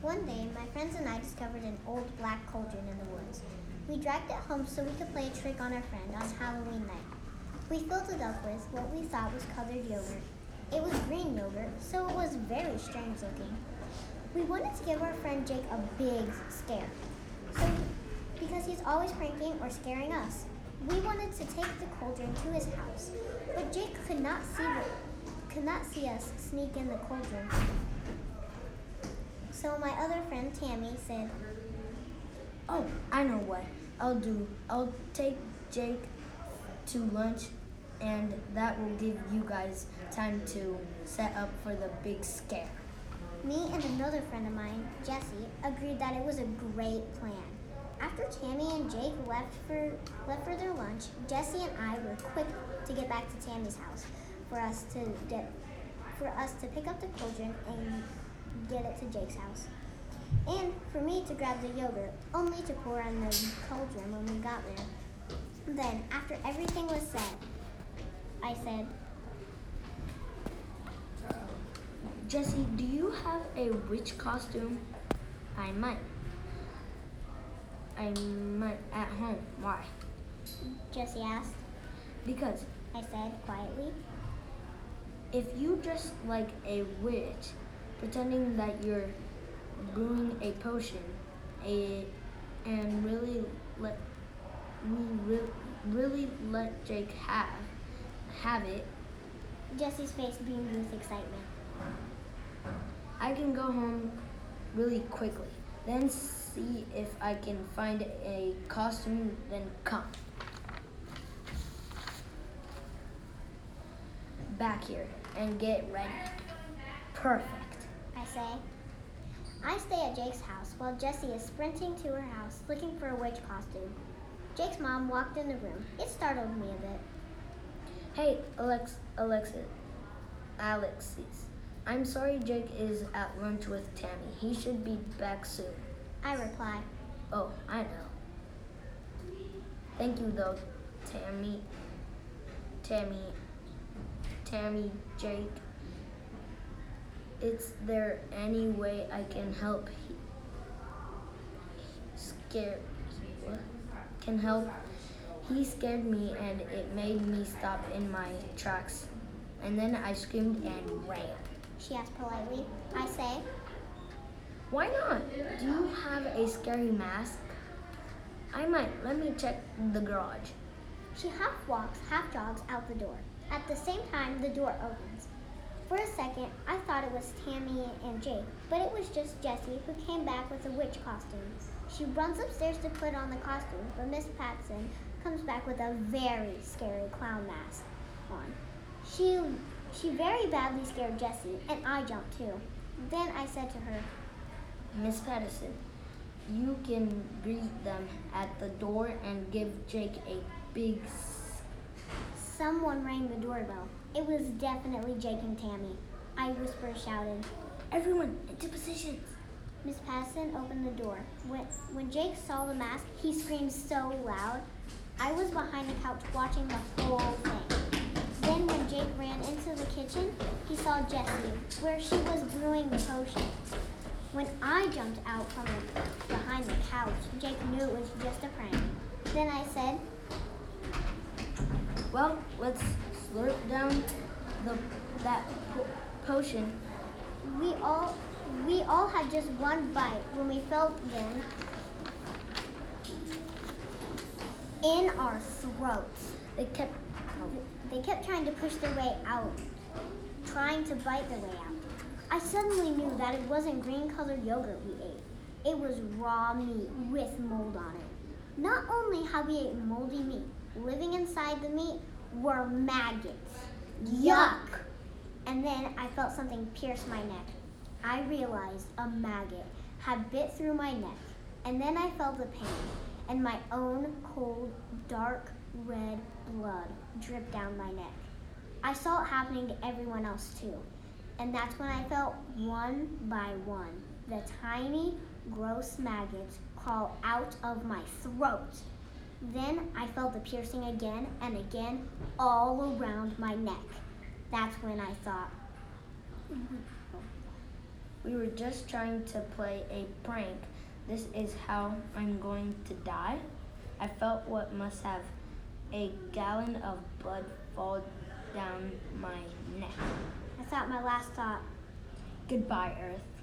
One day, my friends and I discovered an old black cauldron in the woods. We dragged it home so we could play a trick on our friend on Halloween night. We filled it up with what we thought was colored yogurt. It was green yogurt, so it was very strange looking. We wanted to give our friend Jake a big scare, because he's always pranking or scaring us. We wanted to take the cauldron to his house, but Jake could not see us sneak in the cauldron. So my other friend Tammy said, "Oh, I know what I'll do. I'll take Jake to lunch, and that will give you guys time to set up for the big scare." Me and another friend of mine, Jessie, agreed that it was a great plan. After Tammy and Jake left for their lunch, Jessie and I were quick to get back to Tammy's house for us to pick up the cauldron and get it to Jake's house. And for me to grab the yogurt, only to pour on the cauldron when we got there. Then, after everything was said, I said, "Jesse, do you have a witch costume?" I might at home. Why?" Jessie asked. "Because I said quietly. if you dress like a witch, pretending that you're brewing a potion, and really let Jake have it, Jessie's face beamed with excitement. I can go home really quickly, then see if I can find a costume, then come back here and get ready." "Perfect," I say. I stay at Jake's house while Jessie is sprinting to her house looking for a witch costume. Jake's mom walked in the room. It startled me a bit. "Hey, Alexis, I'm sorry Jake is at lunch with Tammy. He should be back soon." I reply. "Oh, I know. Thank you though, Tammy, Jake. Is there any way I can help? He scared me and it made me stop in my tracks. And then I screamed and ran." She asked politely. I say, "Why not? Do you have a scary mask?" "I might. Let me check the garage." She half walks, half jogs out the door. At the same time, the door opens. For a second, I thought it was Tammy and Jake, but it was just Jessie who came back with a witch costume. She runs upstairs to put on the costume, but Miss Patson comes back with a very scary clown mask on. She very badly scared Jessie, and I jumped too. Then I said to her, "Miss Patterson, you can greet them at the door and give Jake a big..." Someone rang the doorbell. It was definitely Jake and Tammy. I shouted, "Everyone into positions." Miss Patterson opened the door. When Jake saw the mask, he screamed so loud. I was behind the couch watching the whole thing. Then when Jake ran into the kitchen, he saw Jessie, where she was brewing the potion. When I jumped out from behind the couch, Jake knew it was just a prank. Then I said, "Well, let's slurp down that potion." We all had just one bite when we felt them in our throats. They kept trying to push their way out, trying to bite their way out. I suddenly knew that it wasn't green-colored yogurt we ate. It was raw meat with mold on it. Not only had we ate moldy meat, living inside the meat were maggots. Yuck! And then I felt something pierce my neck. I realized a maggot had bit through my neck, and then I felt the pain, and my own cold, dark red blood dripped down my neck. I saw it happening to everyone else too, and that's when I felt one by one the tiny, gross maggots crawl out of my throat. Then I felt the piercing again and again all around my neck. That's when I thought, We were just trying to play a prank. This is how I'm going to die. I felt what must have a gallon of blood fall down my neck. I thought my last thought. Goodbye, Earth.